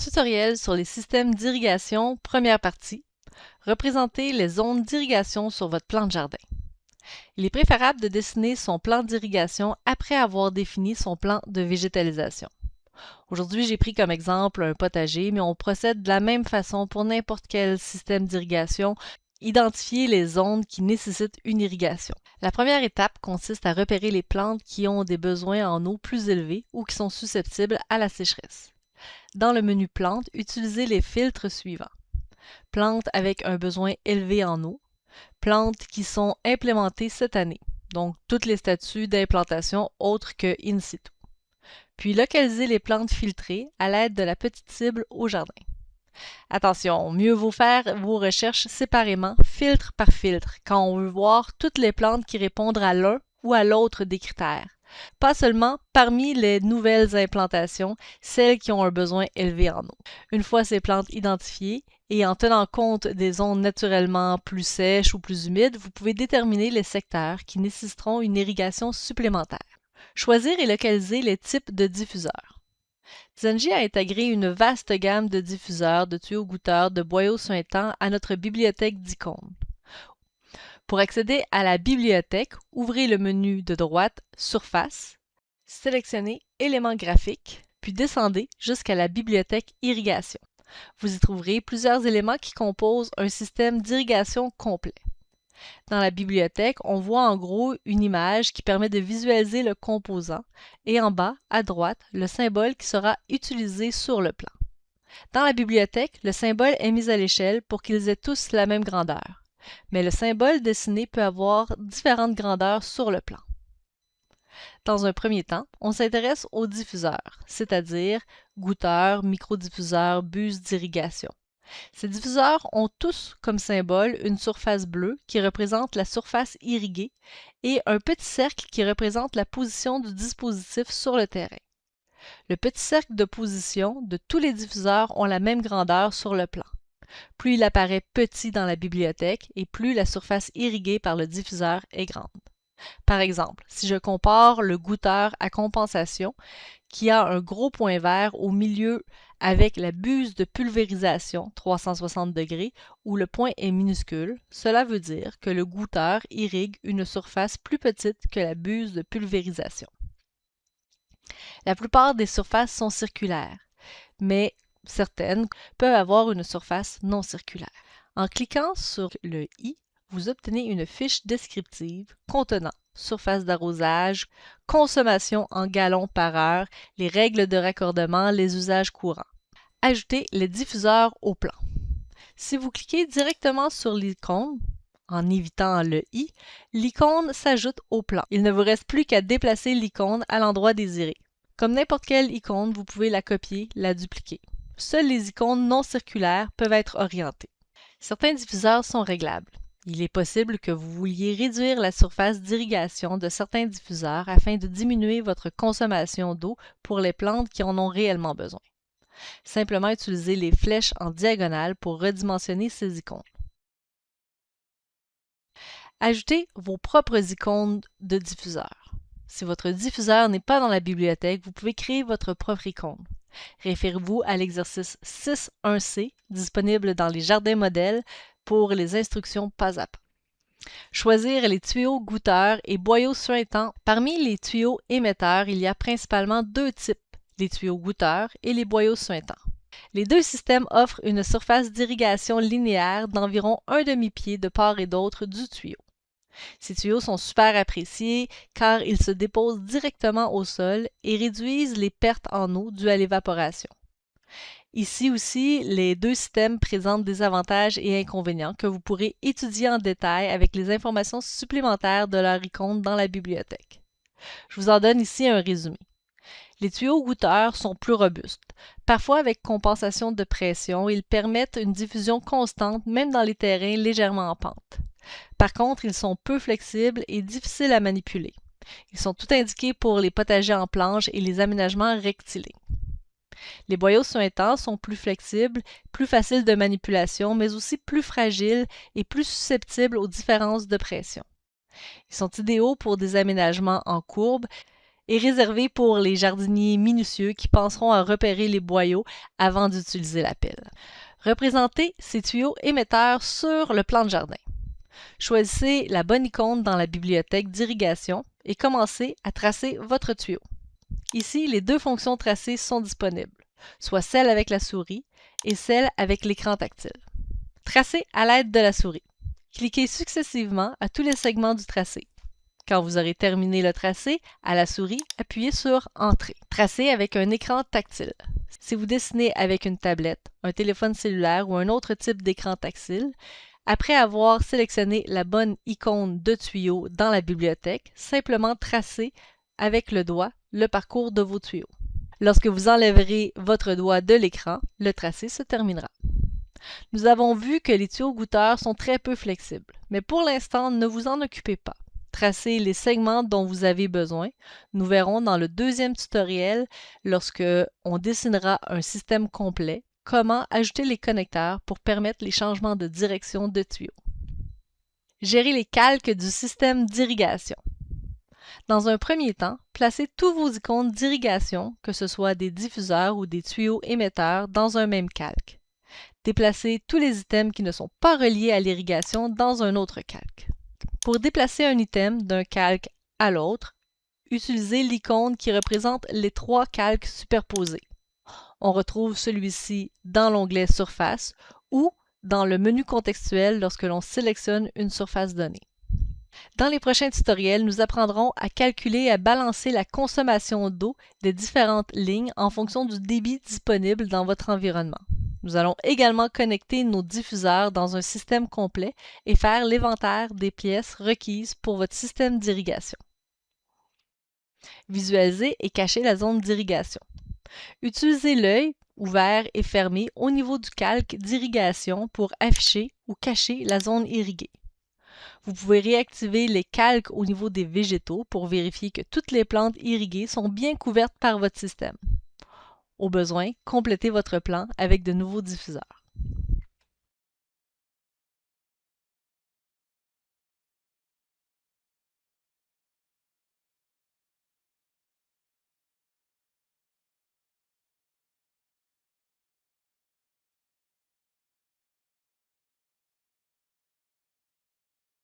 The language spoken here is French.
Tutoriel sur les systèmes d'irrigation, première partie. Représenter les zones d'irrigation sur votre plan de jardin. Il est préférable de dessiner son plan d'irrigation après avoir défini son plan de végétalisation. Aujourd'hui, j'ai pris comme exemple un potager, mais on procède de la même façon pour n'importe quel système d'irrigation. Identifier les zones qui nécessitent une irrigation. La première étape consiste à repérer les plantes qui ont des besoins en eau plus élevés ou qui sont susceptibles à la sécheresse. Dans le menu Plantes, utilisez les filtres suivants. Plantes avec un besoin élevé en eau, plantes qui sont implémentées cette année, donc tous les statuts d'implantation autres que in situ. Puis localisez les plantes filtrées à l'aide de la petite cible au jardin. Attention, mieux vaut faire vos recherches séparément, filtre par filtre, quand on veut voir toutes les plantes qui répondent à l'un ou à l'autre des critères. Pas seulement parmi les nouvelles implantations, celles qui ont un besoin élevé en eau. Une fois ces plantes identifiées, et en tenant compte des zones naturellement plus sèches ou plus humides, vous pouvez déterminer les secteurs qui nécessiteront une irrigation supplémentaire. Choisir et localiser les types de diffuseurs. Zenji a intégré une vaste gamme de diffuseurs, de tuyaux goutteurs, de boyaux suintants à notre bibliothèque d'icônes. Pour accéder à la bibliothèque, ouvrez le menu de droite Surface, sélectionnez Éléments graphiques, puis descendez jusqu'à la bibliothèque Irrigation. Vous y trouverez plusieurs éléments qui composent un système d'irrigation complet. Dans la bibliothèque, on voit en gros une image qui permet de visualiser le composant et en bas, à droite, le symbole qui sera utilisé sur le plan. Dans la bibliothèque, le symbole est mis à l'échelle pour qu'ils aient tous la même grandeur, mais le symbole dessiné peut avoir différentes grandeurs sur le plan. Dans un premier temps, on s'intéresse aux diffuseurs, c'est-à-dire goutteurs, microdiffuseurs, buses d'irrigation. Ces diffuseurs ont tous comme symbole une surface bleue qui représente la surface irriguée et un petit cercle qui représente la position du dispositif sur le terrain. Le petit cercle de position de tous les diffuseurs ont la même grandeur sur le plan. Plus il apparaît petit dans la bibliothèque et plus la surface irriguée par le diffuseur est grande. Par exemple, si je compare le goutteur à compensation, qui a un gros point vert au milieu avec la buse de pulvérisation 360 degrés, où le point est minuscule, cela veut dire que le goutteur irrigue une surface plus petite que la buse de pulvérisation. La plupart des surfaces sont circulaires, mais certaines peuvent avoir une surface non circulaire. En cliquant sur le i, vous obtenez une fiche descriptive contenant surface d'arrosage, consommation en gallons par heure, les règles de raccordement, les usages courants. Ajoutez les diffuseurs au plan. Si vous cliquez directement sur l'icône, en évitant le i, l'icône s'ajoute au plan. Il ne vous reste plus qu'à déplacer l'icône à l'endroit désiré. Comme n'importe quelle icône, vous pouvez la copier, la dupliquer. Seules les icônes non circulaires peuvent être orientées. Certains diffuseurs sont réglables. Il est possible que vous vouliez réduire la surface d'irrigation de certains diffuseurs afin de diminuer votre consommation d'eau pour les plantes qui en ont réellement besoin. Simplement utilisez les flèches en diagonale pour redimensionner ces icônes. Ajoutez vos propres icônes de diffuseurs. Si votre diffuseur n'est pas dans la bibliothèque, vous pouvez créer votre propre icône. Référez-vous à l'exercice 6.1c disponible dans les jardins modèles pour les instructions pas à pas. Choisir les tuyaux goutteurs et boyaux suintants. Parmi les tuyaux émetteurs, il y a principalement deux types, les tuyaux goutteurs et les boyaux suintants. Les deux systèmes offrent une surface d'irrigation linéaire d'environ un demi-pied de part et d'autre du tuyau. Ces tuyaux sont super appréciés car ils se déposent directement au sol et réduisent les pertes en eau dues à l'évaporation. Ici aussi, les deux systèmes présentent des avantages et inconvénients que vous pourrez étudier en détail avec les informations supplémentaires de leur icône dans la bibliothèque. Je vous en donne ici un résumé. Les tuyaux goutteurs sont plus robustes. Parfois avec compensation de pression, ils permettent une diffusion constante même dans les terrains légèrement en pente. Par contre, ils sont peu flexibles et difficiles à manipuler. Ils sont tout indiqués pour les potagers en planche et les aménagements rectilignes. Les boyaux suintants sont plus flexibles, plus faciles de manipulation, mais aussi plus fragiles et plus susceptibles aux différences de pression. Ils sont idéaux pour des aménagements en courbe est réservé pour les jardiniers minutieux qui penseront à repérer les boyaux avant d'utiliser la pelle. Représentez ces tuyaux émetteurs sur le plan de jardin. Choisissez la bonne icône dans la bibliothèque d'irrigation et commencez à tracer votre tuyau. Ici, les deux fonctions tracées sont disponibles, soit celle avec la souris et celle avec l'écran tactile. Tracez à l'aide de la souris. Cliquez successivement à tous les segments du tracé. Quand vous aurez terminé le tracé, à la souris, appuyez sur « Entrée ». Tracez avec un écran tactile. Si vous dessinez avec une tablette, un téléphone cellulaire ou un autre type d'écran tactile, après avoir sélectionné la bonne icône de tuyau dans la bibliothèque, simplement tracez avec le doigt le parcours de vos tuyaux. Lorsque vous enlèverez votre doigt de l'écran, le tracé se terminera. Nous avons vu que les tuyaux goutteurs sont très peu flexibles, mais pour l'instant, ne vous en occupez pas. Tracez les segments dont vous avez besoin. Nous verrons dans le deuxième tutoriel, lorsque on dessinera un système complet, comment ajouter les connecteurs pour permettre les changements de direction de tuyaux. Gérez les calques du système d'irrigation. Dans un premier temps, placez tous vos icônes d'irrigation, que ce soit des diffuseurs ou des tuyaux émetteurs, dans un même calque. Déplacez tous les items qui ne sont pas reliés à l'irrigation dans un autre calque. Pour déplacer un item d'un calque à l'autre, utilisez l'icône qui représente les trois calques superposés. On retrouve celui-ci dans l'onglet Surface ou dans le menu contextuel lorsque l'on sélectionne une surface donnée. Dans les prochains tutoriels, nous apprendrons à calculer et à balancer la consommation d'eau des différentes lignes en fonction du débit disponible dans votre environnement. Nous allons également connecter nos diffuseurs dans un système complet et faire l'inventaire des pièces requises pour votre système d'irrigation. Visualiser et cacher la zone d'irrigation. Utilisez l'œil ouvert et fermé au niveau du calque d'irrigation pour afficher ou cacher la zone irriguée. Vous pouvez réactiver les calques au niveau des végétaux pour vérifier que toutes les plantes irriguées sont bien couvertes par votre système. Au besoin, complétez votre plan avec de nouveaux diffuseurs.